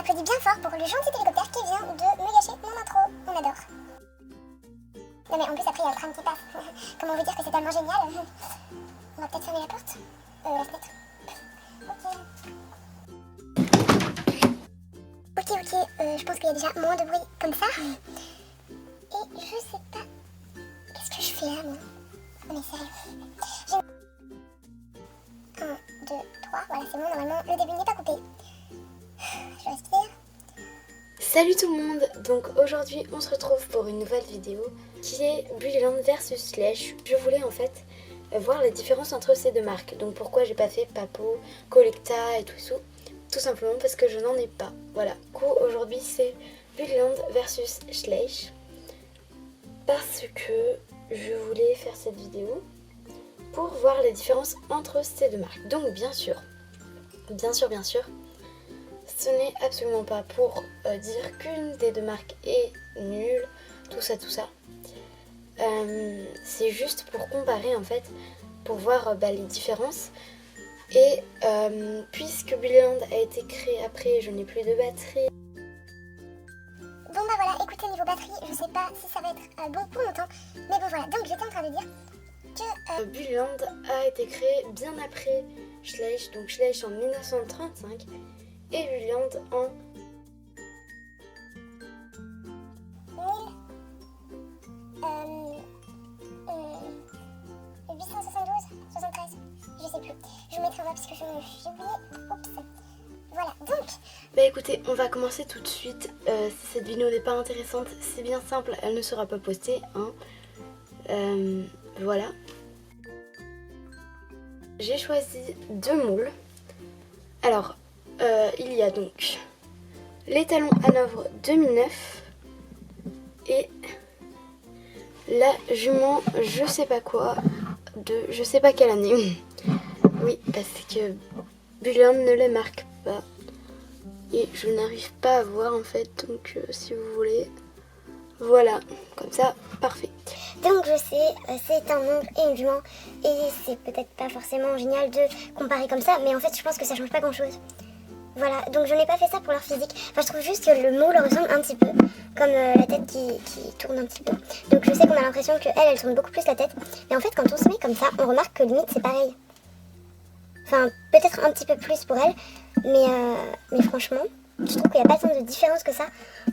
applaudit bien fort pour le gentil hélicoptère qui vient de me gâcher mon intro. On adore. Non mais en plus après il y a le tram qui passe. Comment vous dire que c'est tellement génial. On va peut-être fermer la porte. La fenêtre. Ok, je pense qu'il y a déjà moins de bruit comme ça. Et je sais pas... Qu'est-ce que je fais là moi? Non mais sérieux. 1, 2, 3, voilà c'est bon, normalement le début n'est pas coupé. Je respire. Salut tout le monde, donc aujourd'hui on se retrouve pour une nouvelle vidéo qui est Bullyland versus Slush. Je voulais en fait voir les différences entre ces deux marques, donc pourquoi j'ai pas fait Papo, Collecta et tout simplement parce que je n'en ai pas. Voilà, du coup aujourd'hui c'est Bullyland versus Slush parce que je voulais faire cette vidéo pour voir les différences entre ces deux marques. Donc bien sûr, ce n'est absolument pas pour dire qu'une des deux marques est nulle, tout ça. C'est juste pour comparer en fait, pour voir les différences. Et puisque Bullyland a été créé après, je n'ai plus de batterie. Bon bah voilà, écoutez niveau batterie, je sais pas si ça va être bon pour longtemps. Mais bon voilà, donc j'étais en train de dire que... Bullyland a été créé bien après Slush, donc Slush en 1935. Et Bullyland en 1872, 73, je sais plus. Je vous mettrai en bas parce que j'ai oublié. Oups. Voilà, donc... Bah écoutez, on va commencer tout de suite. Si cette vidéo n'est pas intéressante, c'est bien simple, elle ne sera pas postée. Voilà. J'ai choisi deux moules. Alors, il y a donc les talons Hanovre 2009 et la jument je sais pas quoi de je sais pas quelle année. Oui, parce que Bullyland ne les marque pas et je n'arrive pas à voir en fait, donc si vous voulez, voilà, comme ça, parfait. Donc je sais, c'est un nombre et une jument et c'est peut-être pas forcément génial de comparer comme ça, mais en fait je pense que ça change pas grand chose. Voilà, donc je n'ai pas fait ça pour leur physique. Enfin, je trouve juste que le moule ressemble un petit peu, comme la tête qui tourne un petit peu. Donc je sais qu'on a l'impression qu'elle tourne beaucoup plus la tête. Mais en fait, quand on se met comme ça, on remarque que limite c'est pareil. Enfin, peut-être un petit peu plus pour elle, mais franchement, je trouve qu'il n'y a pas tant de différence que ça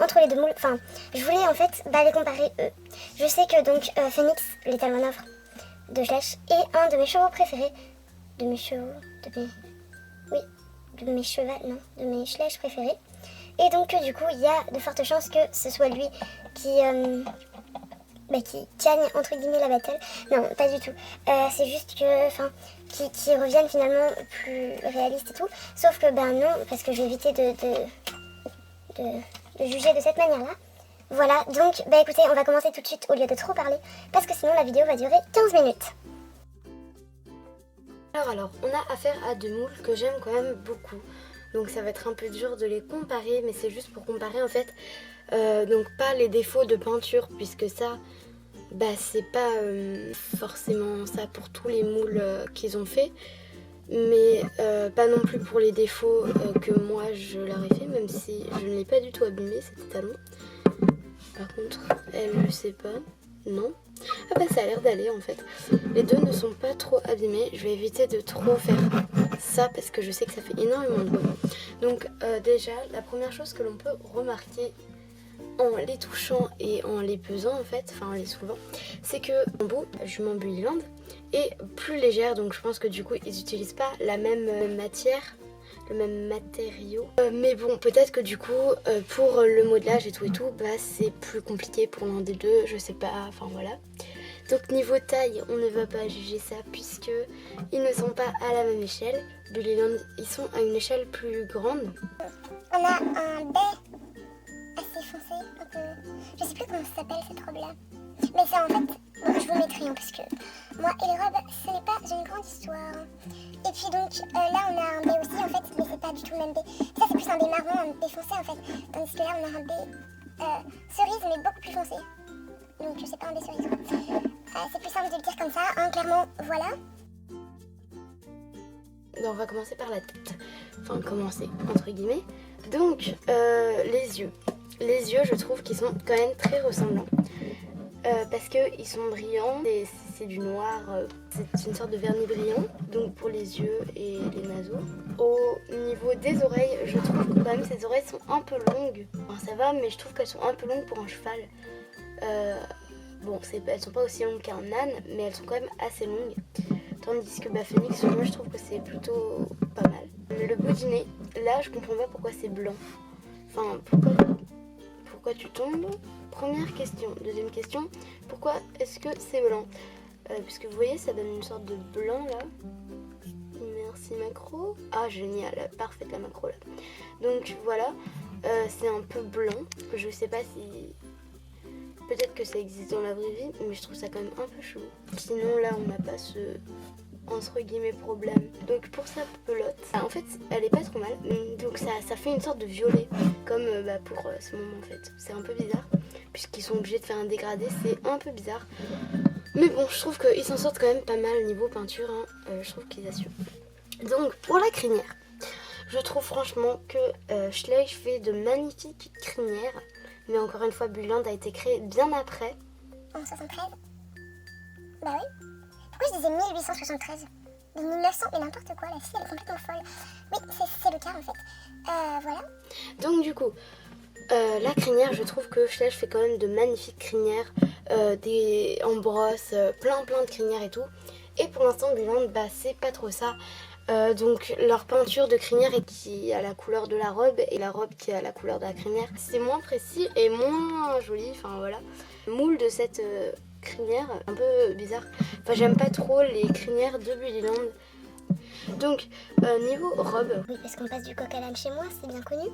entre les deux moules. Enfin, je voulais en fait les comparer eux. Je sais que donc Phoenix, les talons Hanovre de Slush, est un de mes chevaux préférés. De mes Slush préférés. Et donc du coup il y a de fortes chances que ce soit lui qui gagne entre guillemets la battle. Non, pas du tout. C'est juste que, enfin, qui reviennent finalement plus réalistes et tout. Sauf que non, parce que j'ai évité de juger de cette manière-là. Voilà, donc écoutez, on va commencer tout de suite au lieu de trop parler, parce que sinon la vidéo va durer 15 minutes. Alors, on a affaire à deux moules que j'aime quand même beaucoup. Donc ça va être un peu dur de les comparer, mais c'est juste pour comparer en fait. Donc pas les défauts de peinture, puisque ça, c'est pas forcément ça pour tous les moules qu'ils ont fait. Mais pas non plus pour les défauts que moi je leur ai fait, même si je ne l'ai pas du tout abîmé cet talon. Par contre, elle ne le sait pas. Non. Ah ça a l'air d'aller en fait. Les deux ne sont pas trop abîmés. Je vais éviter de trop faire ça parce que je sais que ça fait énormément de bruit. Donc déjà, la première chose que l'on peut remarquer en les touchant et en les pesant en fait, enfin en les soulevant, c'est que en bout, la jument Bullyland est plus légère. Donc je pense que du coup ils n'utilisent pas la même matière, le même matériau. Mais bon, peut-être que du coup pour le modelage et tout c'est plus compliqué pour l'un des deux, je sais pas, enfin voilà. Donc niveau taille, on ne va pas juger ça puisque ils ne sont pas à la même échelle. Bullyland, ils sont à une échelle plus grande. On a un bai assez foncé, un peu... Je sais plus comment ça s'appelle cette robe-là. Mais c'est en fait... Bon, je vous mettrai parce que moi et les robes, ce n'est pas une grande histoire. Et puis donc là on a un bai aussi en fait, mais c'est pas du tout le même bai. Ça c'est plus un bai marron, un bai foncé en fait. Tandis que là on a un bai cerise mais beaucoup plus foncé. Donc je sais pas, un bai cerise. C'est plus simple de le dire comme ça, clairement, voilà. Donc on va commencer par la tête. Enfin commencer entre guillemets. Donc les yeux. Les yeux, je trouve qu'ils sont quand même très ressemblants. Parce qu'ils sont brillants, c'est du noir, c'est une sorte de vernis brillant, donc pour les yeux et les naseaux. Au niveau des oreilles, je trouve que quand même ces oreilles sont un peu longues. Enfin, ça va, mais je trouve qu'elles sont un peu longues pour un cheval. Bon, elles sont pas aussi longues qu'un âne, mais elles sont quand même assez longues. Tandis que Phoenix, moi je trouve que c'est plutôt pas mal. Le bout du nez, là je comprends pas pourquoi c'est blanc. Enfin, pourquoi tu tombes? Première question. Deuxième question, pourquoi est-ce que c'est blanc? Puisque vous voyez, ça donne une sorte de blanc là. Merci macro. Ah génial, parfaite la macro là. Donc voilà, c'est un peu blanc. Je sais pas si... Peut-être que ça existe dans la vraie vie, mais je trouve ça quand même un peu chelou. Sinon là, on n'a pas ce... entre guillemets problème. Donc pour sa pelote, en fait elle est pas trop mal, donc ça fait une sorte de violet comme pour ce moment en fait. C'est un peu bizarre puisqu'ils sont obligés de faire un dégradé, c'est un peu bizarre, mais bon je trouve qu'ils s'en sortent quand même pas mal niveau peinture, hein. Je trouve qu'ils assurent. Donc pour la crinière, je trouve franchement que Schleich fait de magnifiques crinières, mais encore une fois Bullland a été créé bien après. En 73. Bah oui. Pourquoi je disais 1873? Mais 1900, mais n'importe quoi, la fille elle est complètement folle. Oui, c'est le cas en fait. Voilà. Donc du coup, la crinière, je trouve que Schleich fait quand même de magnifiques crinières, en brosse, plein de crinières et tout. Et pour l'instant, Bullland, c'est pas trop ça. Donc leur peinture de crinière est qui a la couleur de la robe et la robe qui a la couleur de la crinière. C'est moins précis et moins joli, enfin voilà. Le moule de cette crinière, un peu bizarre. Enfin j'aime pas trop les crinières de Bullland. Donc niveau robe, Oui, parce qu'on passe du coq à l'âne chez moi, c'est bien connu.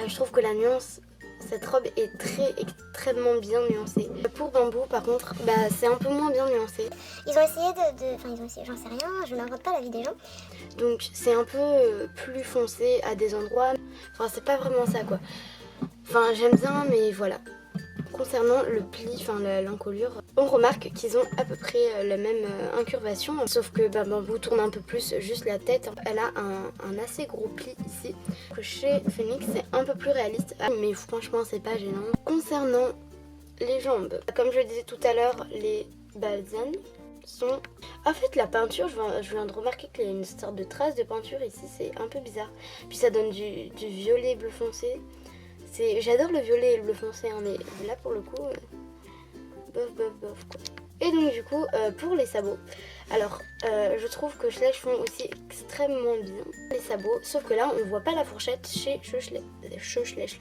je trouve que la nuance, cette robe est extrêmement bien nuancée. Pour Bamboo par contre, c'est un peu moins bien nuancé. Ils ont essayé Enfin, ils ont essayé, j'en sais rien, je n'invente pas la vie des gens. Donc c'est un peu plus foncé à des endroits. Enfin c'est pas vraiment ça quoi. Enfin j'aime bien mais voilà. Concernant le pli, enfin l'encolure, on remarque qu'ils ont à peu près la même incurvation, sauf que Bamboo tourne un peu plus juste la tête. Elle a un assez gros pli ici. Chez Phoenix c'est un peu plus réaliste, mais franchement c'est pas gênant. Concernant les jambes, comme je le disais tout à l'heure, les Balzian sont... En fait la peinture, je viens de remarquer qu'il y a une sorte de trace de peinture ici, c'est un peu bizarre. Puis ça donne du violet bleu foncé. J'adore le violet et le bleu foncé, hein, mais là pour le coup, bof quoi. Et donc du coup, pour les sabots, alors je trouve que Schleich font aussi extrêmement bien les sabots, sauf que là on voit pas la fourchette chez ce Schleich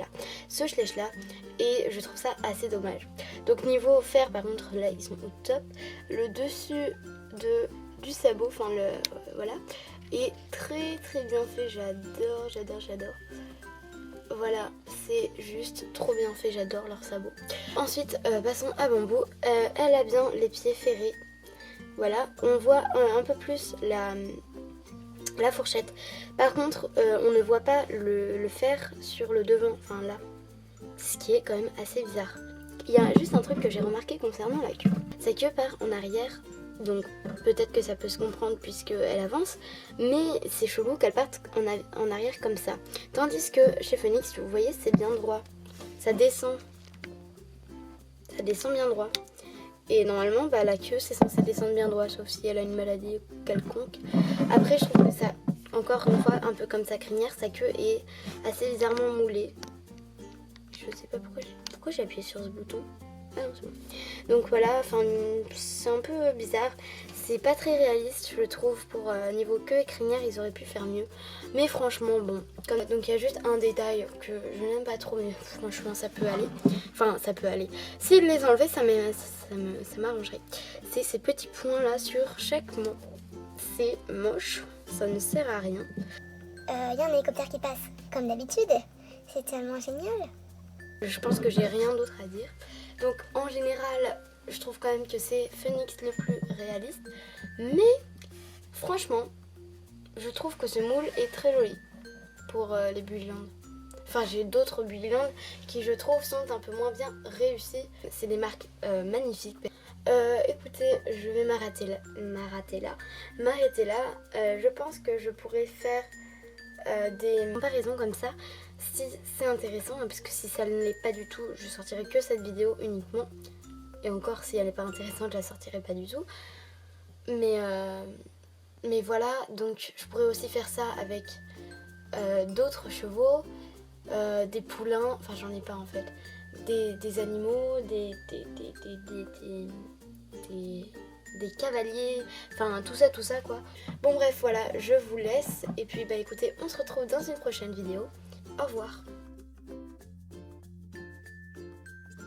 là, et je trouve ça assez dommage. Donc niveau fer par contre là ils sont au top, le dessus du sabot, enfin voilà, est très bien fait, j'adore. Voilà, c'est juste trop bien fait, j'adore leurs sabots. Ensuite, passons à Bamboo. Elle a bien les pieds ferrés. Voilà, on voit un peu plus la fourchette. Par contre, on ne voit pas le fer sur le devant, enfin là. Ce qui est quand même assez bizarre. Il y a juste un truc que j'ai remarqué concernant la queue. Sa queue part en arrière. Donc peut-être que ça peut se comprendre puisqu'elle avance, mais c'est chelou qu'elle parte en arrière comme ça. Tandis que chez Phoenix, vous voyez, c'est bien droit. Ça descend bien droit. Et normalement, la queue, c'est censé descendre bien droit, sauf si elle a une maladie quelconque. Après, je trouve que ça, encore une fois, un peu comme sa crinière, sa queue est assez bizarrement moulée. Je sais pas pourquoi j'ai appuyé sur ce bouton. Ah non, c'est bon. Donc voilà, c'est un peu bizarre. C'est pas très réaliste, je trouve. Pour niveau queue et crinière, ils auraient pu faire mieux. Mais franchement, bon. Donc il y a juste un détail que je n'aime pas trop, mais franchement, ça peut aller. Enfin, ça peut aller. S'ils les enlevaient, ça m'arrangerait. C'est ces petits points là sur chaque mot. C'est moche, ça ne sert à rien. Il y a un hélicoptère qui passe, comme d'habitude. C'est tellement génial. Je pense que j'ai rien d'autre à dire. Donc en général, je trouve quand même que c'est Phoenix le plus réaliste. Mais franchement, je trouve que ce moule est très joli pour les Bullland. Enfin, j'ai d'autres Bullland qui je trouve sont un peu moins bien réussis. C'est des marques magnifiques. Écoutez, je vais m'arrêter là. Je pense que je pourrais faire des comparaisons comme ça. si c'est intéressant, hein, parce que si ça ne l'est pas du tout, je sortirai que cette vidéo uniquement. Et encore, si elle n'est pas intéressante, je la sortirai pas du tout. Mais voilà, donc je pourrais aussi faire ça avec d'autres chevaux, des poulains, enfin j'en ai pas en fait, des animaux, des cavaliers, enfin tout ça quoi. Bon bref, voilà, je vous laisse et puis bah écoutez, on se retrouve dans une prochaine vidéo. Au revoir.